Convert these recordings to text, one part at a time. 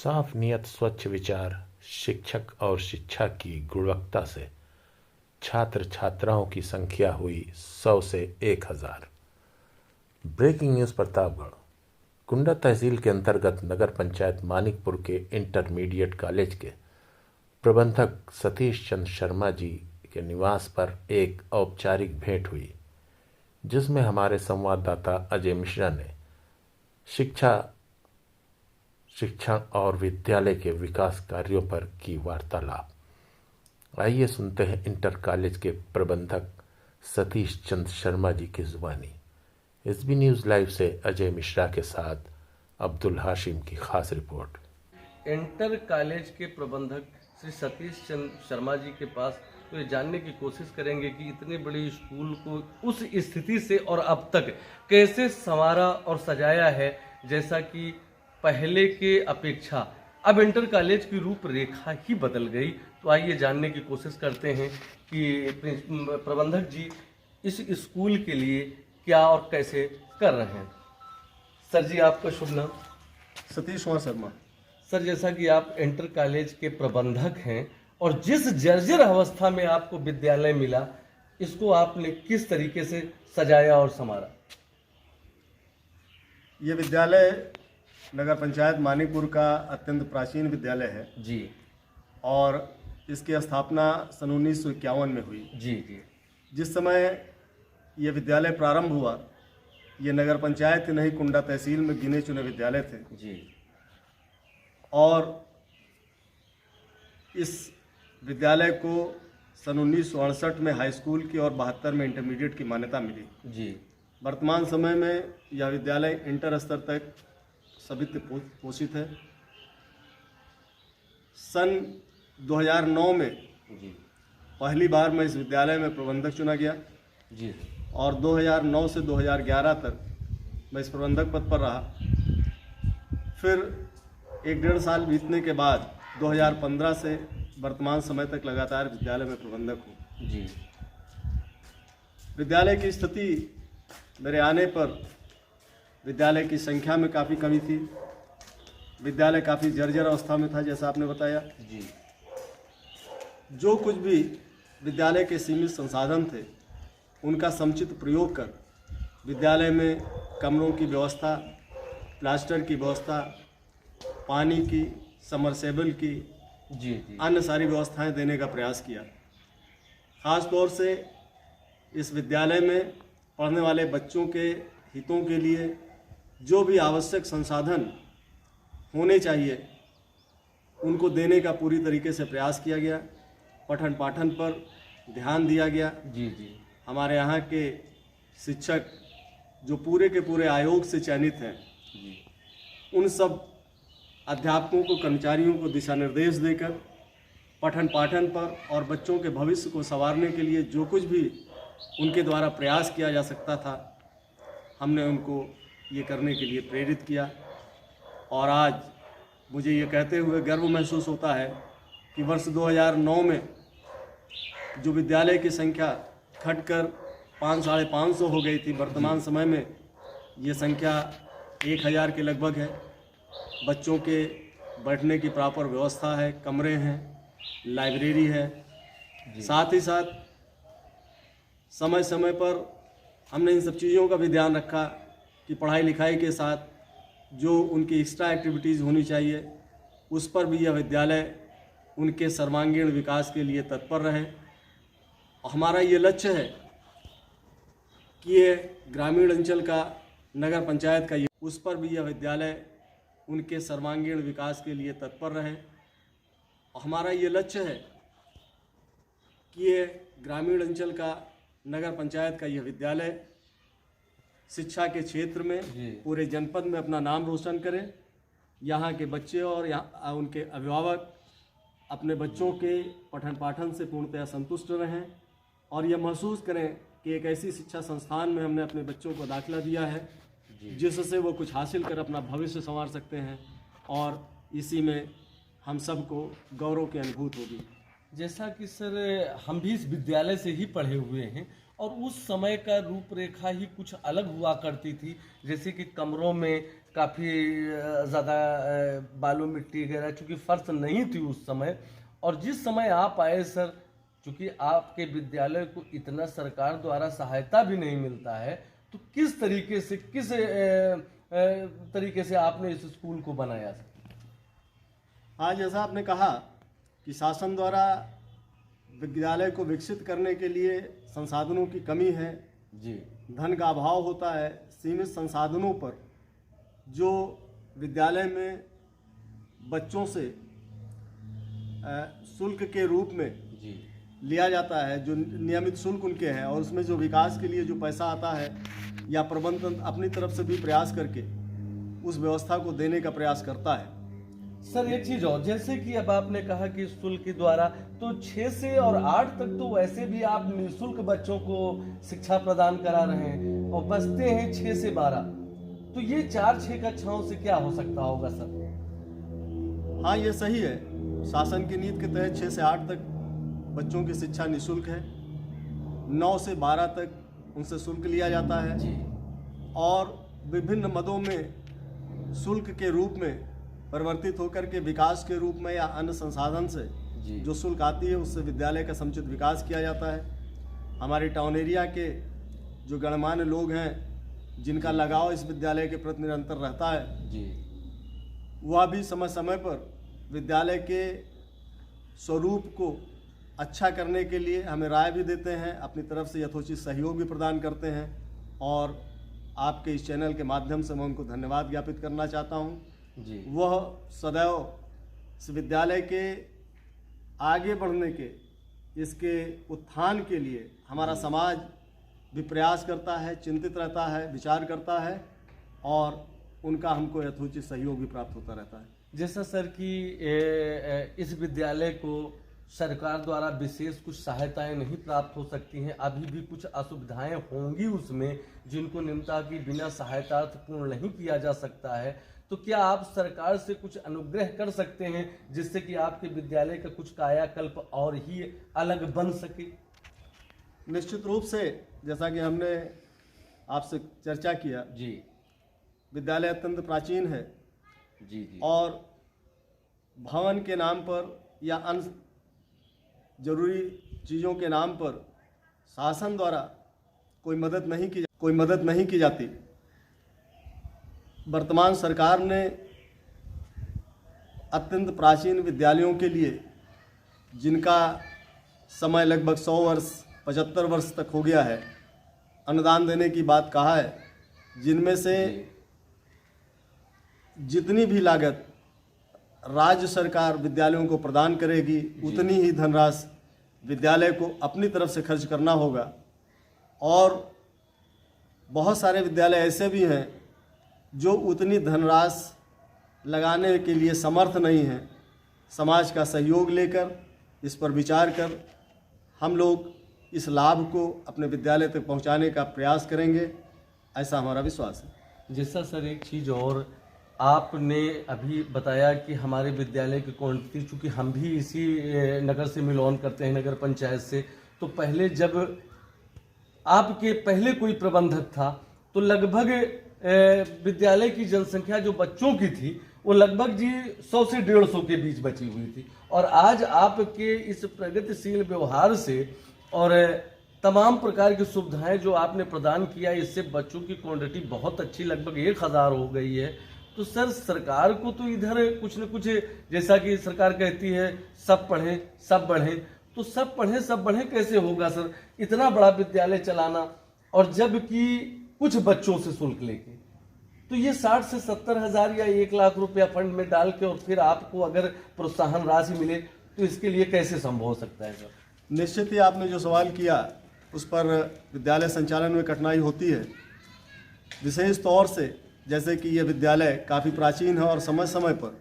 साफ नियत, स्वच्छ विचार, शिक्षक और शिक्षा की गुणवत्ता से छात्र छात्राओं की संख्या हुई 100 से 1000। Breaking news Pratapgarh. कुंडा तहसील के अंतर्गत नगर पंचायत मानिकपुर के इंटरमीडिएट कॉलेज के प्रबंधक सतीश चंद्र शर्मा जी के निवास पर एक औपचारिक भेंट हुई, जिसमें हमारे संवाददाता अजय मिश्रा ने शिक्षण और विद्यालय के विकास कार्यों पर की वार्तालाप। आइए सुनते हैं इंटर कॉलेज के प्रबंधक सतीश चंद्र शर्मा जी की जुबानी। एसबी न्यूज़ लाइव से अजय मिश्रा के साथ अब्दुल हाशिम की खास रिपोर्ट। इंटर कॉलेज के प्रबंधक श्री सतीश चंद्र शर्मा जी के पास तो ये जानने की कोशिश करेंगे कि इतने बड़े स्कूल को उस स्थिति से और अब तक कैसे संवारा और सजाया है, जैसा कि पहले के अपेक्षा अब इंटर कॉलेज की रूपरेखा ही बदल गई। तो आइए जानने की कोशिश करते हैं कि प्रबंधक जी इस स्कूल के लिए क्या और कैसे कर रहे हैं। सर जी, आपका शुभ नाम? सतीश कुमार शर्मा। सर, जैसा कि आप इंटर कॉलेज के प्रबंधक हैं और जिस जर्जर अवस्था में आपको विद्यालय मिला, इसको आपने किस तरीके से सजाया और संवारा? ये विद्यालय नगर पंचायत मानिकपुर का अत्यंत प्राचीन विद्यालय है जी। और इसकी स्थापना सन 1951 में हुई। जी जी। जिस समय ये विद्यालय प्रारंभ हुआ, ये नगर पंचायत नहीं, कुंडा तहसील में गिने चुने विद्यालय थे जी। और इस विद्यालय को सन 1968 में हाई स्कूल की और 72 में इंटरमीडिएट की मान्यता मिली। जी। वर्तमान समय में यह विद्यालय इंटर स्तर तक सभी पोषित है। सन 2009 में जी। पहली बार मैं इस विद्यालय में प्रबंधक चुना गया जी। और 2009 से 2011 तक मैं इस प्रबंधक पद पर रहा। फिर 1.5 साल बीतने के बाद 2015 से वर्तमान समय तक लगातार विद्यालय में प्रबंधक हूँ। जी। विद्यालय की स्थिति मेरे आने पर विद्यालय की संख्या में काफ़ी कमी थी। विद्यालय काफ़ी जर्जर अवस्था में था, जैसा आपने बताया। जी। जो कुछ भी विद्यालय के सीमित संसाधन थे, उनका समुचित प्रयोग कर विद्यालय में कमरों की व्यवस्था, प्लास्टर की व्यवस्था, पानी की, समरसेबल की, जी जी, अन्य सारी व्यवस्थाएं देने का प्रयास किया। ख़ास तौर से इस विद्यालय में पढ़ने वाले बच्चों के हितों के लिए जो भी आवश्यक संसाधन होने चाहिए, उनको देने का पूरी तरीके से प्रयास किया गया। पठन पाठन पर ध्यान दिया गया। जी जी। हमारे यहाँ के शिक्षक जो पूरे के पूरे आयोग से चयनित हैं, उन सब अध्यापकों को, कर्मचारियों को दिशा निर्देश देकर पठन पाठन पर और बच्चों के भविष्य को संवारने के लिए जो कुछ भी उनके द्वारा प्रयास किया जा सकता था, हमने उनको ये करने के लिए प्रेरित किया। और आज मुझे ये कहते हुए गर्व महसूस होता है कि वर्ष 2009 में जो विद्यालय की संख्या घटकर 500-550 हो गई थी, वर्तमान समय में ये संख्या 1000 के लगभग है। बच्चों के बैठने की प्रॉपर व्यवस्था है, कमरे हैं, लाइब्रेरी है। साथ ही साथ समय समय पर हमने इन सब चीज़ों का भी ध्यान रखा कि पढ़ाई लिखाई के साथ जो उनकी एक्स्ट्रा एक्टिविटीज़ होनी चाहिए, उस पर भी यह विद्यालय उनके सर्वांगीण विकास के लिए तत्पर रहे। हमारा ये लक्ष्य है कि ये ग्रामीण अंचल का, नगर पंचायत का, ये उस पर भी यह विद्यालय उनके सर्वांगीण विकास के लिए तत्पर रहे। हमारा ये लक्ष्य है कि ये ग्रामीण अंचल का, नगर पंचायत का यह विद्यालय शिक्षा के क्षेत्र में पूरे जनपद में अपना नाम रोशन करें। यहाँ के बच्चे और यहाँ उनके अभिभावक अपने बच्चों के पठन पाठन से पूर्णतः संतुष्ट रहें और यह महसूस करें कि एक ऐसी शिक्षा संस्थान में हमने अपने बच्चों को दाखिला दिया है जिससे वो कुछ हासिल कर अपना भविष्य संवार सकते हैं, और इसी में हम सबको गौरव की अनुभूति होगी। जैसा कि सर, हम भी इस विद्यालय से ही पढ़े हुए हैं और उस समय का रूपरेखा ही कुछ अलग हुआ करती थी, जैसे कि कमरों में काफ़ी ज़्यादा बालू मिट्टी वगैरह, चूँकि फर्श नहीं थी उस समय। और जिस समय आप आए सर, चूँकि आपके विद्यालय को इतना सरकार द्वारा सहायता भी नहीं मिलता है, तो किस तरीके से तरीके से आपने इस स्कूल को बनाया सर? हाँ, जैसा आपने कहा कि शासन द्वारा विद्यालय को विकसित करने के लिए संसाधनों की कमी है जी, धन का अभाव होता है। सीमित संसाधनों पर जो विद्यालय में बच्चों से शुल्क के रूप में जी, लिया जाता है, जो नियमित शुल्क उनके हैं, और उसमें जो विकास के लिए जो पैसा आता है या प्रबंधन अपनी तरफ से भी प्रयास करके उस व्यवस्था को देने का प्रयास करता है। सर एक चीज और, जैसे कि अब आपने कहा कि शुल्क के द्वारा तो 6 से और 8 तक तो वैसे भी आप निःशुल्क बच्चों को शिक्षा प्रदान करा रहे हैं, और बचते हैं 6 से 12, तो ये 4-6 कक्षाओं से क्या हो सकता होगा सर? हाँ, ये सही है। शासन की नीति के तहत 6 से 8 तक बच्चों की शिक्षा निःशुल्क है। 9 से 12 तक उनसे शुल्क लिया जाता है जी, और विभिन्न मदों में शुल्क के रूप में परिवर्तित होकर के विकास के रूप में या अन्य संसाधन से जी, जो शुल्क आती है उससे विद्यालय का समुचित विकास किया जाता है। हमारे टाउन एरिया के जो गणमान्य लोग हैं जिनका लगाव इस विद्यालय के प्रति निरंतर रहता है, जी, वह भी समय समय पर विद्यालय के स्वरूप को अच्छा करने के लिए हमें राय भी देते हैं, अपनी तरफ से यथोचित सहयोग भी प्रदान करते हैं। और आपके इस चैनल के माध्यम से मैं उनको धन्यवाद ज्ञापित करना चाहता हूँ। जी, वह सदैव इस विद्यालय के आगे बढ़ने के, इसके उत्थान के लिए हमारा समाज भी प्रयास करता है, चिंतित रहता है, विचार करता है, और उनका हमको यथोचित सहयोग भी प्राप्त होता रहता है। जैसा सर कि इस विद्यालय को सरकार द्वारा विशेष कुछ सहायताएं नहीं प्राप्त हो सकती हैं, अभी भी कुछ असुविधाएं होंगी उसमें जिनको निम्नता की बिना सहायता पूर्ण नहीं किया जा सकता है, तो क्या आप सरकार से कुछ अनुग्रह कर सकते हैं जिससे कि आपके विद्यालय का कुछ कायाकल्प और ही अलग बन सके? निश्चित रूप से, जैसा कि हमने आपसे चर्चा किया, जी, विद्यालय अत्यंत प्राचीन है जी, जी, और भवन के नाम पर या अन्य जरूरी चीज़ों के नाम पर शासन द्वारा कोई मदद नहीं की जाती। वर्तमान सरकार ने अत्यंत प्राचीन विद्यालयों के लिए, जिनका समय लगभग 100 वर्ष 75 वर्ष तक हो गया है, अनुदान देने की बात कहा है, जिनमें से जितनी भी लागत राज्य सरकार विद्यालयों को प्रदान करेगी उतनी ही धनराशि विद्यालय को अपनी तरफ से खर्च करना होगा। और बहुत सारे विद्यालय ऐसे भी हैं जो उतनी धनराशि लगाने के लिए समर्थ नहीं हैं। समाज का सहयोग लेकर, इस पर विचार कर हम लोग इस लाभ को अपने विद्यालय तक पहुंचाने का प्रयास करेंगे, ऐसा हमारा विश्वास है। जैसा सर एक चीज़ और, आपने अभी बताया कि हमारे विद्यालय की क्वांटिटी, चूँकि हम भी इसी नगर से मिलौन करते हैं, नगर पंचायत से, तो पहले जब आपके पहले कोई प्रबंधक था तो लगभग विद्यालय की जनसंख्या जो बच्चों की थी वो लगभग जी 100 से 150 के बीच बची हुई थी। और आज आपके इस प्रगतिशील व्यवहार से और तमाम प्रकार की सुविधाएं जो आपने प्रदान किया, इससे बच्चों की क्वांटिटी बहुत अच्छी, लगभग 1000 हो गई है। तो सर सरकार को तो इधर कुछ न कुछ, जैसा कि सरकार कहती है सब पढ़ें सब बढ़ें, तो सब पढ़ें सब बढ़ें कैसे होगा सर, इतना बड़ा विद्यालय चलाना और जबकि कुछ बच्चों से शुल्क लेके? तो ये 60 से 70 हज़ार या 1 लाख रुपया फंड में डाल के और फिर आपको अगर प्रोत्साहन राशि मिले तो इसके लिए कैसे संभव हो सकता है सर? निश्चित ही आपने जो सवाल किया उस पर विद्यालय संचालन में कठिनाई होती है, विशेष तौर से जैसे कि ये विद्यालय काफ़ी प्राचीन है और समय समय पर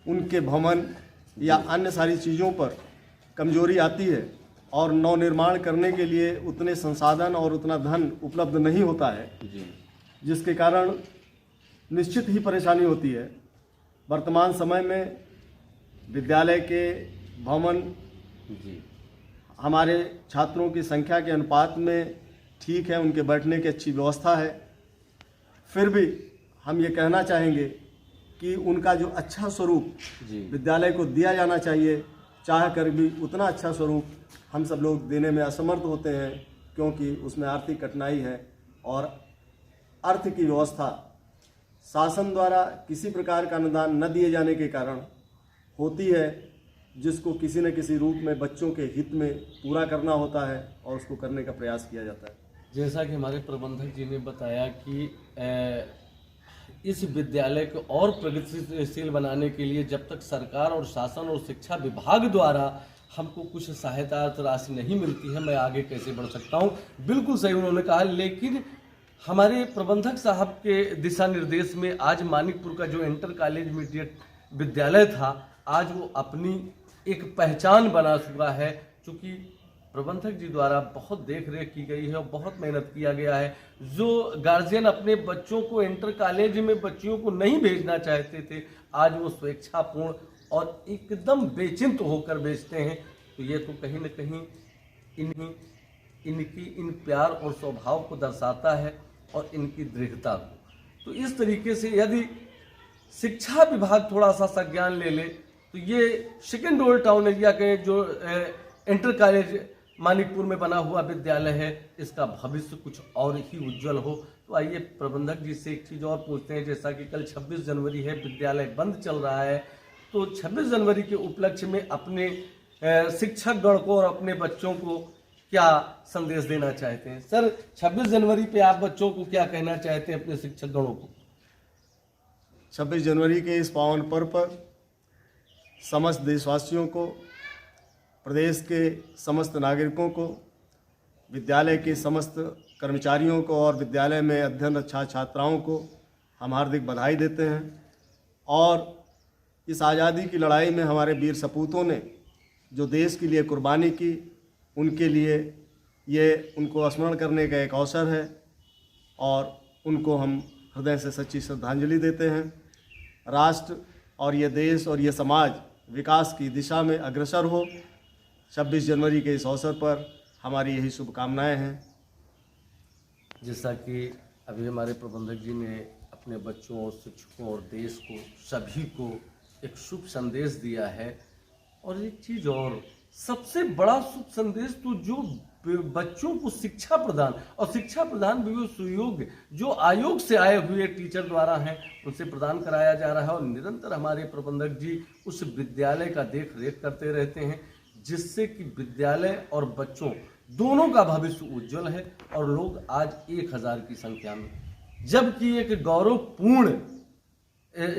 उनके भवन या अन्य सारी चीज़ों पर कमजोरी आती है और नवनिर्माण करने के लिए उतने संसाधन और उतना धन उपलब्ध नहीं होता है, जिसके कारण निश्चित ही परेशानी होती है। वर्तमान समय में विद्यालय के भवन हमारे छात्रों की संख्या के अनुपात में ठीक है, उनके बैठने की अच्छी व्यवस्था है। फिर भी हम ये कहना चाहेंगे कि उनका जो अच्छा स्वरूप विद्यालय को दिया जाना चाहिए, चाह कर भी उतना अच्छा स्वरूप हम सब लोग देने में असमर्थ होते हैं, क्योंकि उसमें आर्थिक कठिनाई है और अर्थ की व्यवस्था शासन द्वारा किसी प्रकार का अनुदान न दिए जाने के कारण होती है, जिसको किसी न किसी रूप में बच्चों के हित में पूरा करना होता है और उसको करने का प्रयास किया जाता है। जैसा कि हमारे प्रबंधक जी ने बताया कि इस विद्यालय को और प्रगतिशील बनाने के लिए जब तक सरकार और शासन और शिक्षा विभाग द्वारा हमको कुछ सहायता राशि नहीं मिलती है, मैं आगे कैसे बढ़ सकता हूँ। बिल्कुल सही उन्होंने कहा, लेकिन हमारे प्रबंधक साहब के दिशा निर्देश में आज मानिकपुर का जो इंटर कॉलेज मीडिएट विद्यालय था, आज वो अपनी एक पहचान बना चुका है। चूँकि प्रबंधक जी द्वारा बहुत देख रेख की गई है और बहुत मेहनत किया गया है। जो गार्जियन अपने बच्चों को इंटर कॉलेज में बच्चियों को नहीं भेजना चाहते थे, आज वो स्वेच्छापूर्ण और एकदम बेचिंत होकर भेजते हैं। तो ये तो कहीं न कहीं इनकी इन प्यार और स्वभाव को दर्शाता है और इनकी दृढ़ता को। तो इस तरीके से यदि शिक्षा विभाग थोड़ा सा संज्ञान ले ले तो ये सेकेंड ओल्ड टाउन एरिया के जो इंटर कॉलेज मानिकपुर में बना हुआ विद्यालय है, इसका भविष्य कुछ और ही उज्जवल हो। तो आइए प्रबंधक जी से एक चीज़ और पूछते हैं। जैसा कि कल 26 जनवरी है, विद्यालय बंद चल रहा है, तो 26 जनवरी के उपलक्ष्य में अपने शिक्षकगण को और अपने बच्चों को क्या संदेश देना चाहते हैं? सर, 26 जनवरी पे आप बच्चों को क्या कहना चाहते हैं, अपने शिक्षकगणों को? 26 जनवरी के इस पावन पर्व पर समस्त देशवासियों को, प्रदेश के समस्त नागरिकों को, विद्यालय के समस्त कर्मचारियों को और विद्यालय में अध्ययनरत छात्राओं को हम हार्दिक बधाई देते हैं। और इस आज़ादी की लड़ाई में हमारे वीर सपूतों ने जो देश के लिए कुर्बानी की, उनके लिए ये उनको स्मरण करने का एक अवसर है और उनको हम हृदय से सच्ची श्रद्धांजलि देते हैं। राष्ट्र और ये देश और ये समाज विकास की दिशा में अग्रसर हो, 26 जनवरी के इस अवसर पर हमारी यही शुभकामनाएं हैं। जैसा कि अभी हमारे प्रबंधक जी ने अपने बच्चों और शिक्षकों और देश को, सभी को एक शुभ संदेश दिया है। और एक चीज़ और, सबसे बड़ा शुभ संदेश तो जो बच्चों को शिक्षा प्रदान और शिक्षा प्रदान भी सुयोग्य जो आयोग से आए हुए टीचर द्वारा हैं, उनसे प्रदान कराया जा रहा है। और निरंतर हमारे प्रबंधक जी उस विद्यालय का देख रेख करते रहते हैं, जिससे कि विद्यालय और बच्चों दोनों का भविष्य उज्जवल है। और लोग आज 1000 की संख्या में, जबकि एक गौरवपूर्ण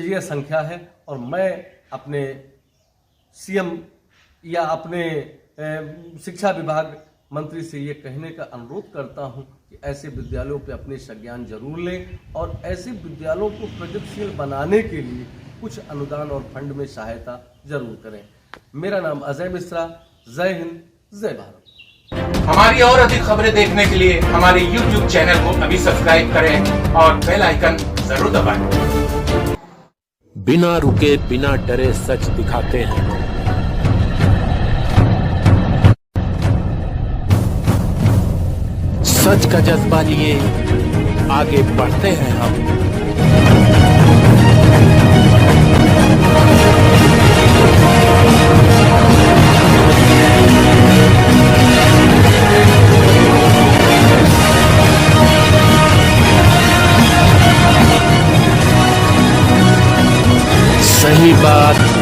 यह संख्या है। और मैं अपने सीएम या अपने शिक्षा विभाग मंत्री से ये कहने का अनुरोध करता हूं कि ऐसे विद्यालयों पे अपने संज्ञान जरूर लें और ऐसे विद्यालयों को प्रगतिशील बनाने के लिए कुछ अनुदान और फंड में सहायता जरूर करें। मेरा नाम अजय मिश्रा। जय हिंद, जय भारत। हमारी और अधिक खबरें देखने के लिए हमारे YouTube चैनल को अभी सब्सक्राइब करें और बेल आइकन जरूर दबाएं। बिना रुके बिना डरे सच दिखाते हैं। सच का जज्बा लिए आगे बढ़ते हैं हम। सही बात